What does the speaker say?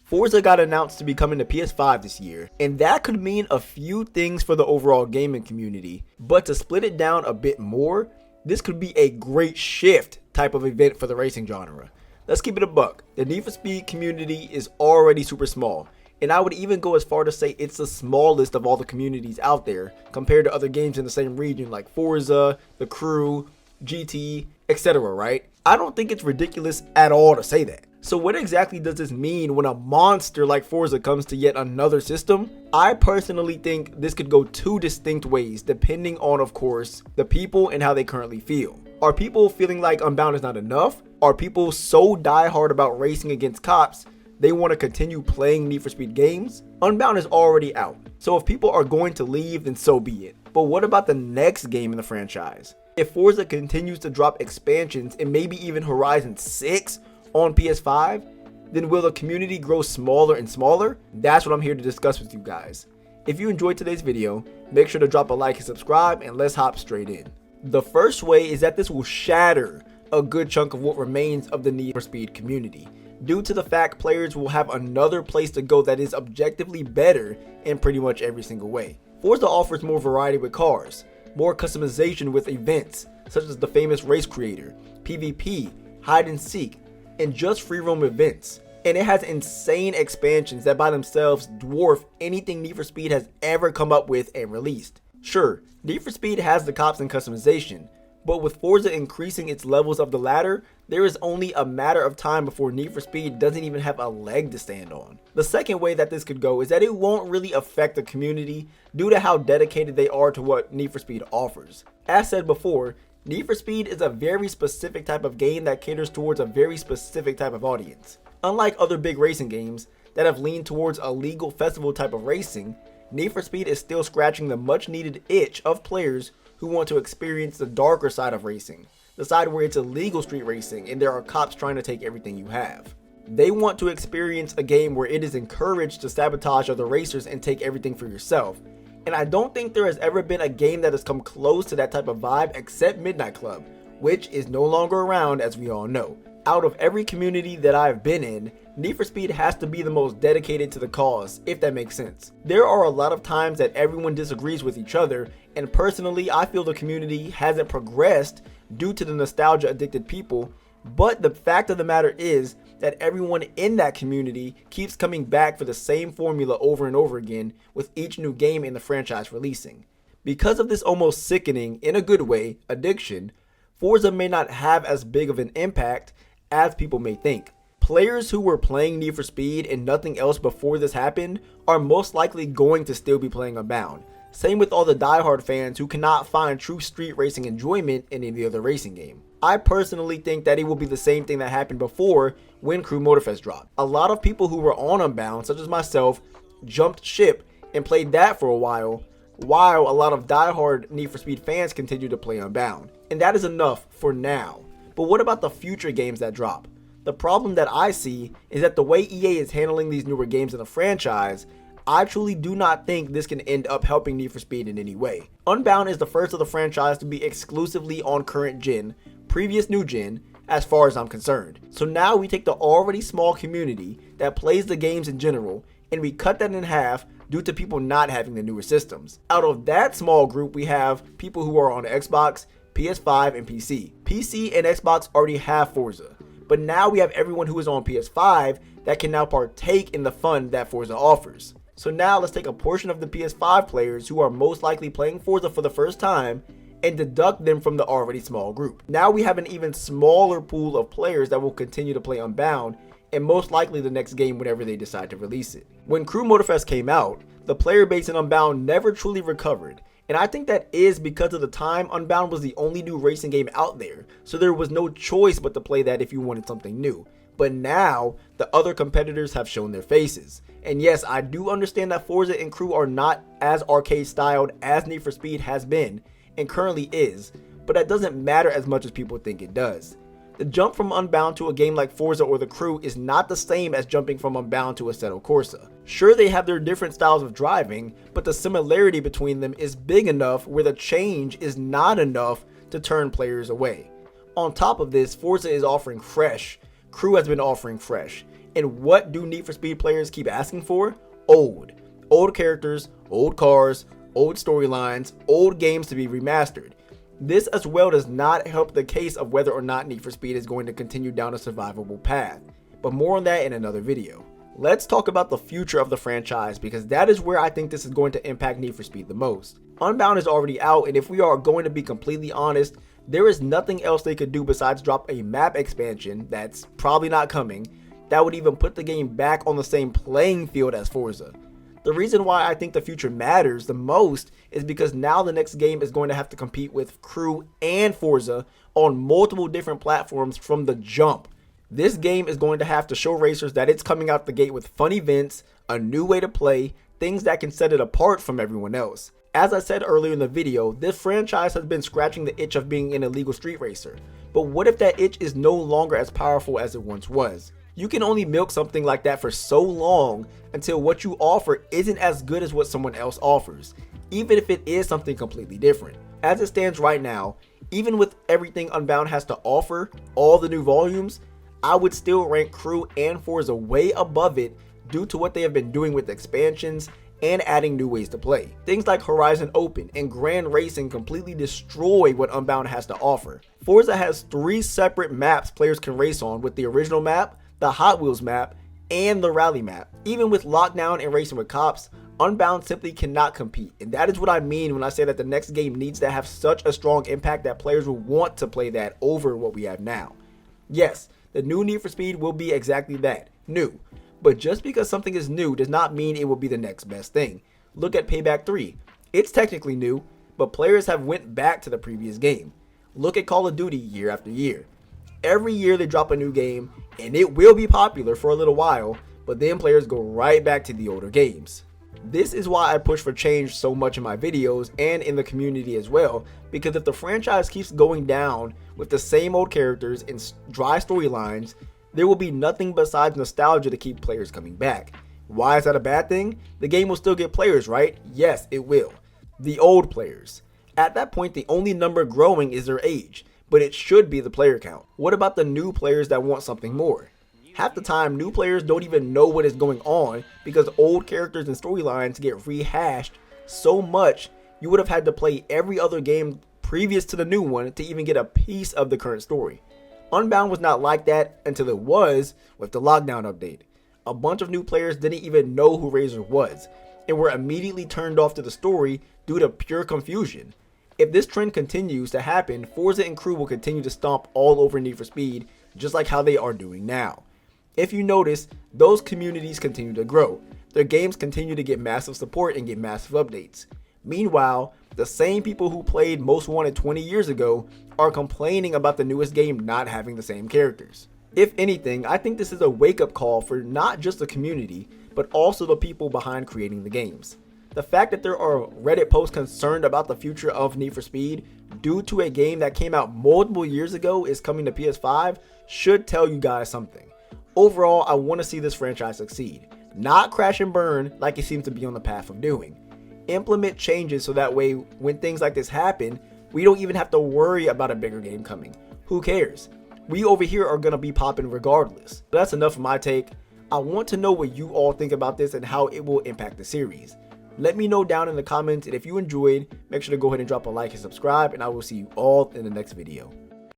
Forza got announced to be coming to PS5 this year, and that could mean a few things for the overall gaming community, but to split it down a bit more, this could be a great shift type of event for the racing genre. Let's keep it a buck. The Need for Speed community is already super small, and I would even go as far to say it's the smallest of all the communities out there compared to other games in the same region like Forza, The Crew, GT, etc., right? I don't think it's ridiculous at all to say that. So what exactly does this mean when a monster like Forza comes to yet another system? I personally think this could go two distinct ways depending on, of course, the people and how they currently feel. Are people feeling like Unbound is not enough? Are people so diehard about racing against cops they want to continue playing Need for Speed games? Unbound is already out, so if people are going to leave, then so be it. But what about the next game in the franchise? If Forza continues to drop expansions and maybe even Horizon 6 on PS5, then will the community grow smaller and smaller? That's what I'm here to discuss with you guys. If you enjoyed today's video, make sure to drop a like and subscribe, and let's hop straight in. The first way is that this will shatter a good chunk of what remains of the Need for Speed community, due to the fact players will have another place to go that is objectively better in pretty much every single way. Forza offers more variety with cars, more customization with events, such as the famous race creator, PvP, hide and seek, and just free roam events. And it has insane expansions that by themselves dwarf anything Need for Speed has ever come up with and released. Sure, Need for Speed has the cops and customization, but with Forza increasing its levels of the ladder, there is only a matter of time before Need for Speed doesn't even have a leg to stand on. The second way that this could go is that it won't really affect the community due to how dedicated they are to what Need for Speed offers. As said before, Need for Speed is a very specific type of game that caters towards a very specific type of audience. Unlike other big racing games that have leaned towards a legal festival type of racing, Need for Speed is still scratching the much needed itch of players who want to experience the darker side of racing, the side where it's illegal street racing and there are cops trying to take everything you have. They want to experience a game where it is encouraged to sabotage other racers and take everything for yourself. And I don't think there has ever been a game that has come close to that type of vibe except Midnight Club, which is no longer around as we all know. Out of every community that I've been in, Need for Speed has to be the most dedicated to the cause, if that makes sense. There are a lot of times that everyone disagrees with each other, and personally I feel the community hasn't progressed due to the nostalgia addicted people, but the fact of the matter is that everyone in that community keeps coming back for the same formula over and over again with each new game in the franchise releasing. Because of this almost sickening, in a good way, addiction, Forza may not have as big of an impact as people may think. Players who were playing Need for Speed and nothing else before this happened are most likely going to still be playing Unbound. Same with all the diehard fans who cannot find true street racing enjoyment in any other racing game. I personally think that it will be the same thing that happened before when Crew Motorfest dropped. A lot of people who were on Unbound, such as myself, jumped ship and played that for a while a lot of diehard Need for Speed fans continue to play Unbound. And that is enough for now. But what about the future games that drop? The problem that I see is that the way EA is handling these newer games in the franchise, I truly do not think this can end up helping Need for Speed in any way. Unbound is the first of the franchise to be exclusively on current gen, previous new gen, as far as I'm concerned. So now we take the already small community that plays the games in general and we cut that in half due to people not having the newer systems. Out of that small group, we have people who are on Xbox, PS5, and PC. PC and Xbox already have Forza, but now we have everyone who is on PS5 that can now partake in the fun that Forza offers. So now let's take a portion of the PS5 players who are most likely playing Forza for the first time and deduct them from the already small group. Now we have an even smaller pool of players that will continue to play Unbound and most likely the next game whenever they decide to release it. When Crew Motorfest came out, the player base in Unbound never truly recovered, and I think that is because of the time Unbound was the only new racing game out there, so there was no choice but to play that if you wanted something new. But now, the other competitors have shown their faces. And yes, I do understand that Forza and Crew are not as arcade styled as Need for Speed has been, and currently is, but that doesn't matter as much as people think it does. The jump from Unbound to a game like Forza or The Crew is not the same as jumping from Unbound to Assetto Corsa. Sure, they have their different styles of driving, but the similarity between them is big enough where the change is not enough to turn players away. On top of this, Forza is offering fresh, Crew has been offering fresh, And what do Need for Speed players keep asking for? Old. Old characters, old cars, old storylines, old games to be remastered. This as well does not help the case of whether or not Need for Speed is going to continue down a survivable path. But more on that in another video. Let's talk about the future of the franchise, because that is where I think this is going to impact Need for Speed the most. Unbound is already out, and if we are going to be completely honest, there is nothing else they could do besides drop a map expansion that's probably not coming that would even put the game back on the same playing field as Forza. The reason why I think the future matters the most is because now the next game is going to have to compete with Crew and Forza on multiple different platforms from the jump. This game is going to have to show racers that it's coming out the gate with fun events, a new way to play, things that can set it apart from everyone else. As I said earlier in the video, this franchise has been scratching the itch of being an illegal street racer. But what if that itch is no longer as powerful as it once was? You can only milk something like that for so long until what you offer isn't as good as what someone else offers, even if it is something completely different. As it stands right now, even with everything Unbound has to offer, all the new volumes, I would still rank Crew and Forza way above it due to what they have been doing with expansions and adding new ways to play. Things like Horizon Open and Grand Racing completely destroy what Unbound has to offer. Forza has 3 separate maps players can race on, with the original map, the Hot Wheels map, and the Rally map. Even with Lockdown and Racing with Cops, Unbound simply cannot compete, and that is what I mean when I say that the next game needs to have such a strong impact that players will want to play that over what we have now. Yes, the new Need for Speed will be exactly that, new. But just because something is new does not mean it will be the next best thing. Look at Payback 3. It's technically new, but players have went back to the previous game. Look at Call of Duty year after year. Every year they drop a new game, and it will be popular for a little while, but then players go right back to the older games. This is why I push for change so much in my videos and in the community as well, because if the franchise keeps going down with the same old characters and dry storylines, there will be nothing besides nostalgia to keep players coming back. Why is that a bad thing? The game will still get players, right? Yes, it will. The old players. At that point, the only number growing is their age, but it should be the player count. What about the new players that want something more? Half the time, new players don't even know what is going on because old characters and storylines get rehashed so much you would have had to play every other game previous to the new one to even get a piece of the current story. Unbound was not like that until it was with the Lockdown update. A bunch of new players didn't even know who Razor was and were immediately turned off to the story due to pure confusion. If this trend continues to happen, Forza and Crew will continue to stomp all over Need for Speed just like how they are doing now. If you notice, those communities continue to grow. Their games continue to get massive support and get massive updates. Meanwhile, the same people who played Most Wanted 20 years ago are complaining about the newest game not having the same characters. If anything, I think this is a wake-up call for not just the community, but also the people behind creating the games. The fact that there are Reddit posts concerned about the future of Need for Speed due to a game that came out multiple years ago is coming to PS5 should tell you guys something. Overall, I want to see this franchise succeed, not crash and burn like it seems to be on the path of doing. Implement changes so that way when things like this happen, we don't even have to worry about a bigger game coming. Who cares? We over here are going to be popping regardless. But that's enough of my take. I want to know what you all think about this and how it will impact the series. Let me know down in the comments, and if you enjoyed, make sure to go ahead and drop a like and subscribe, and I will see you all in the next video.